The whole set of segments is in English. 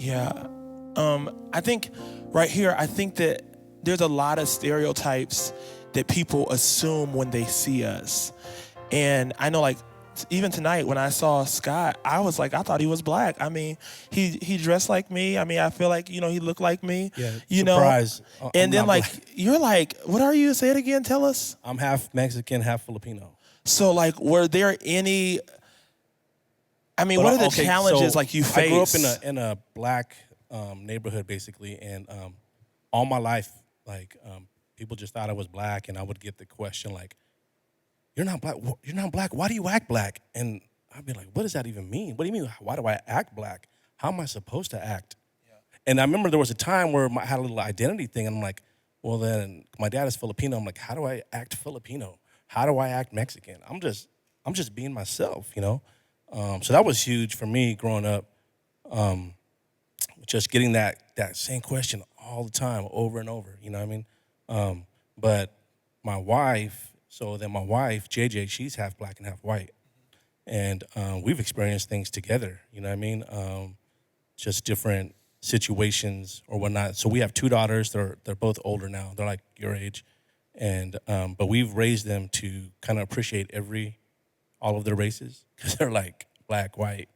Yeah. I think right here, I think that there's a lot of stereotypes that people assume when they see us. And I know, like, even tonight when I saw Scott, I was like, I thought he was black. I mean, he dressed like me. I mean, I feel like, he looked like me, Yeah, you know. surprise. I'm And then, not like, black. you're like, what are you? Say it again. Tell us. I'm half Mexican, half Filipino. So, like, were there any, I mean, But what are the okay, challenges, so like, you I grew up in a face? black neighborhood basically, and all my life, like people just thought I was black, and I would get the question like, "You're not black. You're not black. Why do you act black?" And I'd be like, "What does that even mean? What do you mean? Why do I act black? How am I supposed to act?" And I remember there was a time where I had a little identity thing, and I'm like, "Well, then my dad is Filipino. I'm like, how do I act Filipino? How do I act Mexican? I'm just being myself, you know." So that was huge for me growing up. Just getting that same question all the time, over and over. You know what I mean? But my wife, so then my wife, JJ, she's half black and half white, and we've experienced things together. You know what I mean? Just different situations or whatnot. So we have two daughters. They're both older now. They're like your age, and but we've raised them to kind of appreciate all of their races because they're like black, white,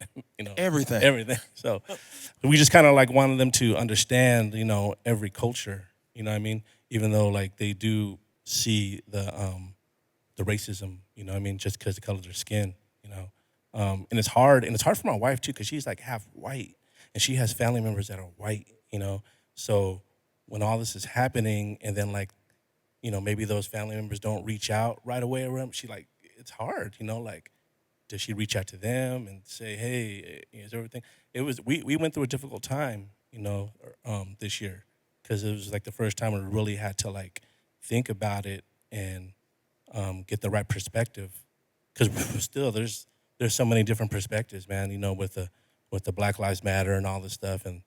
Everything. everything. So we just kind of like wanted them to understand, every culture. You know what I mean? Even though like they do see the racism, you know what I mean, just because the color of their skin, you know. And it's hard for my wife too, because she's like half white, and she has family members that are white, you know. So when all this is happening, and then like, maybe those family members don't reach out right away around, she like, it's hard, like, does she reach out to them and say, hey, is everything? We went through a difficult time, this year, because it was like the first time we really had to like think about it and get the right perspective, because still there's so many different perspectives, man. With the Black Lives Matter and all this stuff, and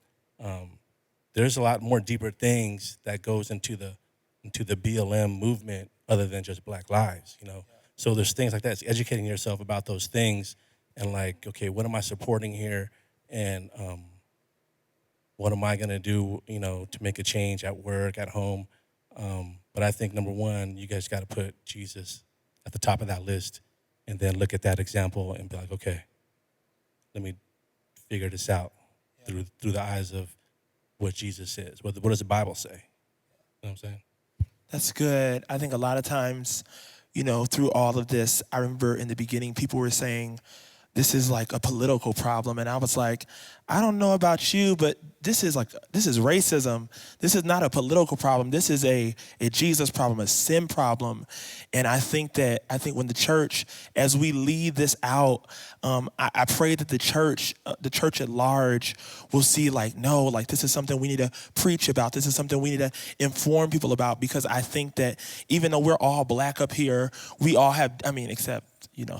there's a lot more deeper things that goes into the BLM movement other than just Black lives, So there's things like that. It's educating yourself about those things, and like, okay, what am I supporting here, and what am I gonna do, to make a change at work, at home. But I think number one, you guys got to put Jesus at the top of that list, and then look at that example and be like, okay, let me figure this out through the eyes of what Jesus says. What does the Bible say? You know what I'm saying? That's good. I think a lot of times, through all of this, I remember in the beginning, people were saying, this is like a political problem. And I was like, I don't know about you, but this is racism. This is not a political problem. This is a Jesus problem, a sin problem. And I think when the church, as we lead this out, I pray that the church at large will see like, no, like this is something we need to preach about. This is something we need to inform people about, because I think that even though we're all black up here, we all have, except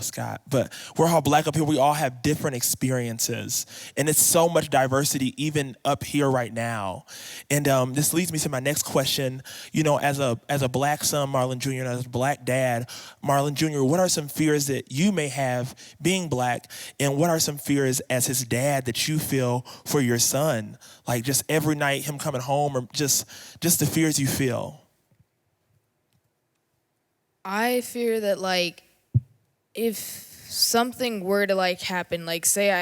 Scott, but we're all black up here. We all have different experiences, and it's so much diversity even up here right now. And this leads me to my next question. As a black son, Marlon Jr., and as a black dad, Marlon Jr., what are some fears that you may have being black, and what are some fears as his dad that you feel for your son? Like just every night, him coming home, or just the fears you feel. I fear that like if something were to like happen, like say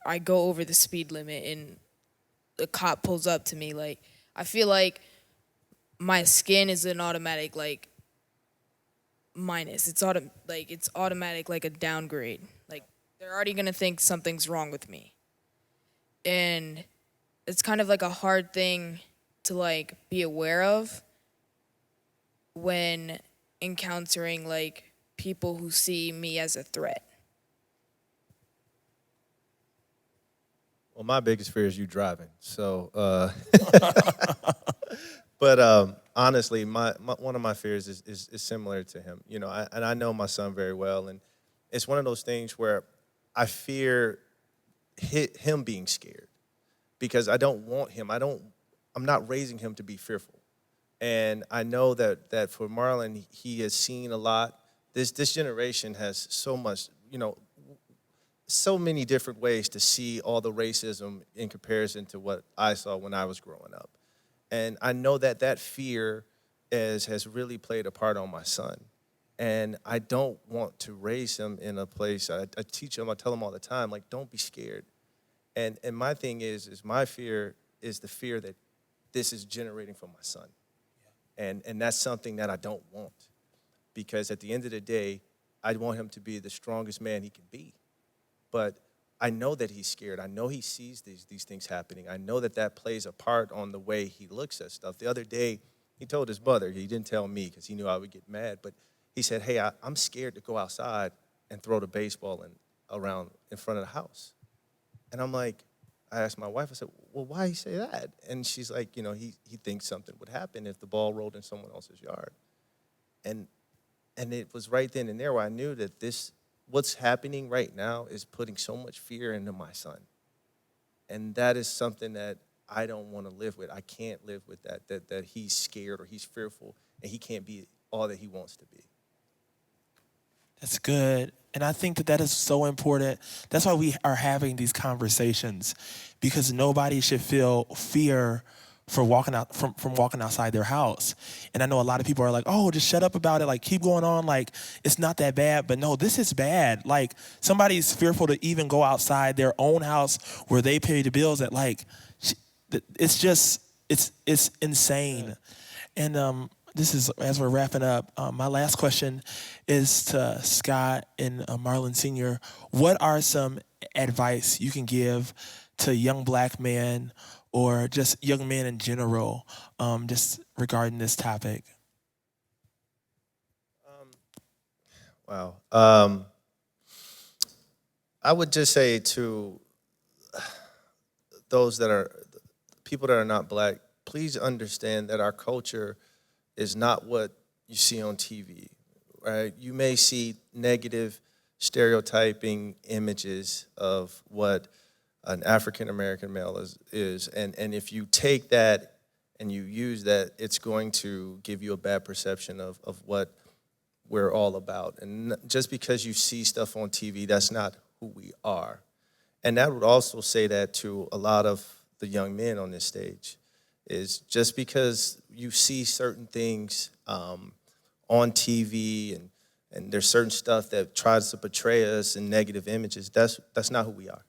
I go over the speed limit and the cop pulls up to me, like I feel like my skin is an automatic like minus. It's automatic like a downgrade. Like they're already gonna think something's wrong with me, and it's kind of like a hard thing to like be aware of when encountering like people who see me as a threat. Well, my biggest fear is you driving. So, but honestly, my one of my fears is similar to him. And I know my son very well, and it's one of those things where I fear him being scared, because I don't want him. I'm not raising him to be fearful, and I know that for Marlon, he has seen a lot. This generation has so much, so many different ways to see all the racism in comparison to what I saw when I was growing up. And I know that that fear has really played a part on my son. And I don't want to raise him in a place, I teach him, I tell him all the time, like, don't be scared. And my thing is my fear is the fear that this is generating from my son. And that's something that I don't want. Because at the end of the day, I want him to be the strongest man he can be. But I know that he's scared. I know he sees these things happening. I know that that plays a part on the way he looks at stuff. The other day, he told his mother, he didn't tell me because he knew I would get mad, but he said, hey, I'm scared to go outside and throw the baseball around in front of the house. And I'm like, I asked my wife, I said, well, why he say that? And she's like, he thinks something would happen if the ball rolled in someone else's yard. And it was right then and there where I knew that what's happening right now is putting so much fear into my son. And that is something that I don't want to live with. I can't live with that he's scared or he's fearful and he can't be all that he wants to be. That's good. And I think that is so important. That's why we are having these conversations, because nobody should feel fear for walking out from walking outside their house. And I know a lot of people are like, oh, just shut up about it. Like, keep going on. Like, it's not that bad. But no, this is bad. Like, somebody's fearful to even go outside their own house where they pay the bills at, like, it's just, it's insane. And this is, as we're wrapping up, my last question is to Scott and Marlon Sr. What are some advice you can give to young black men or just young men in general, just regarding this topic? Wow. I would just say to those that are people that are not black, please understand that our culture is not what you see on TV, right? You may see negative stereotyping images of what an African-American male is. And if you take that and you use that, it's going to give you a bad perception of what we're all about. And just because you see stuff on TV, that's not who we are. And that would also say that to a lot of the young men on this stage, is just because you see certain things on TV and there's certain stuff that tries to portray us in negative images, that's not who we are.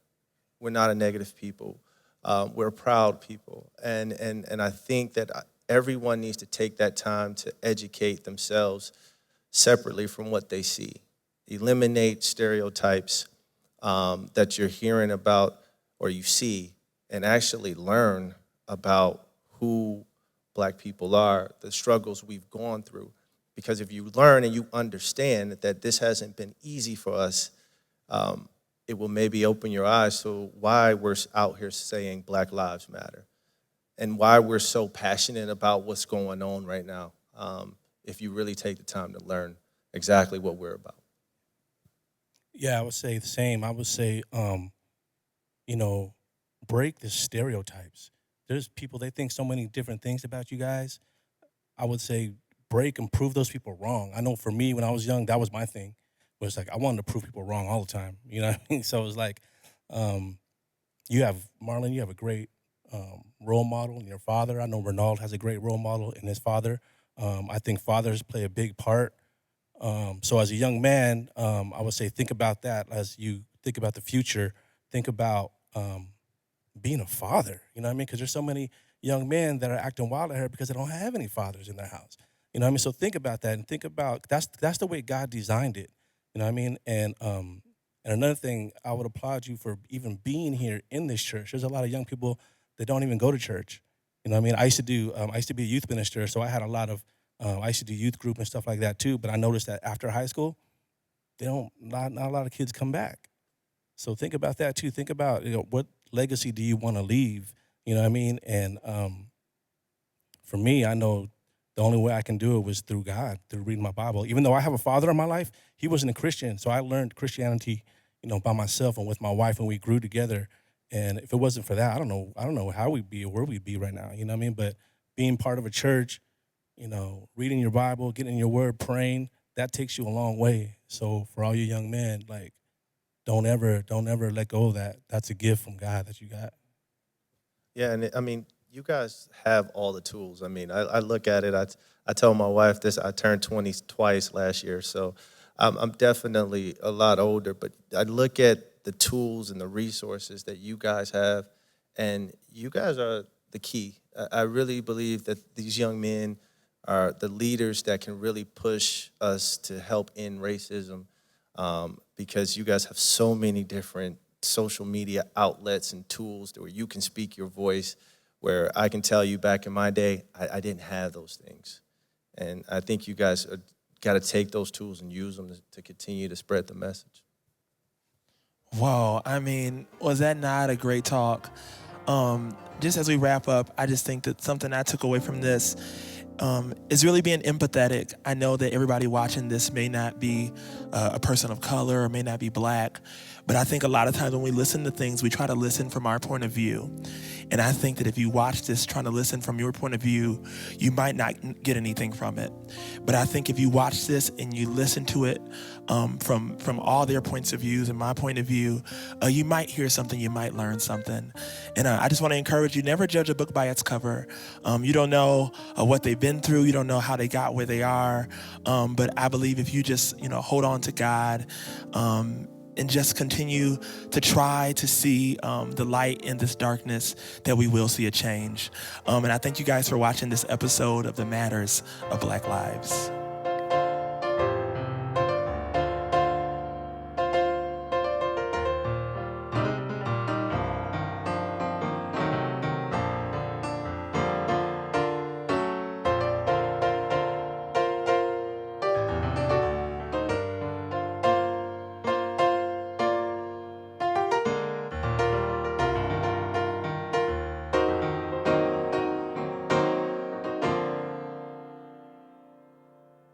We're not a negative people. We're a proud people. And I think that everyone needs to take that time to educate themselves separately from what they see. Eliminate stereotypes that you're hearing about or you see, and actually learn about who black people are, the struggles we've gone through. Because if you learn and you understand that this hasn't been easy for us, it will maybe open your eyes to why we're out here saying Black Lives Matter and why we're so passionate about what's going on right now, if you really take the time to learn exactly what we're about. Yeah, I would say the same. I would say, break the stereotypes. There's people, they think so many different things about you guys. I would say break and prove those people wrong. I know for me, when I was young, that was my thing. It was like, I wanted to prove people wrong all the time. You know what I mean? So it was like, Marlon, you have a great role model in your father. I know Renald has a great role model in his father. I think fathers play a big part. So as a young man, I would say think about that as you think about the future. Think about being a father, you know what I mean? Because there's so many young men that are acting wild out here because they don't have any fathers in their house. You know what I mean? So think about that and think about that's the way God designed it. You know what I mean? And another thing, I would applaud you for even being here in this church. There's a lot of young people that don't even go to church. You know what I mean? I used to be a youth minister, so I had a lot of I used to do youth group and stuff like that too. But I noticed that after high school, not a lot of kids come back. So think about that too. Think about what legacy do you want to leave? You know what I mean? And for me, I know the only way I can do it was through God, through reading my Bible. Even though I have a father in my life, he wasn't a Christian, so I learned Christianity, by myself and with my wife, and we grew together. And if it wasn't for that, I don't know how we'd be or where we'd be right now. You know what I mean? But being part of a church, reading your Bible, getting in your word, praying, that takes you a long way. So for all you young men, don't ever let go of that. That's a gift from God that you got. Yeah, and I mean, you guys have all the tools. I mean, I look at it. I tell my wife this. I turned 20 twice last year, so I'm definitely a lot older. But I look at the tools and the resources that you guys have, and you guys are the key. I really believe that these young men are the leaders that can really push us to help end racism, because you guys have so many different social media outlets and tools where you can speak your voice, where I can tell you back in my day, I didn't have those things. And I think you guys got to take those tools and use them to continue to spread the message. Whoa, I mean, was that not a great talk? Just as we wrap up, I just think that something I took away from this is really being empathetic. I know that everybody watching this may not be a person of color or may not be black, but I think a lot of times when we listen to things, we try to listen from our point of view. And I think that if you watch this trying to listen from your point of view, you might not get anything from it. But I think if you watch this and you listen to it from all their points of views and my point of view, you might hear something, you might learn something. And I just want to encourage you, never judge a book by its cover. You don't know what they've been through. You don't know how they got where they are. But I believe if you just, hold on to God, and just continue to try to see the light in this darkness, that we will see a change. And I thank you guys for watching this episode of The Matters of Black Lives.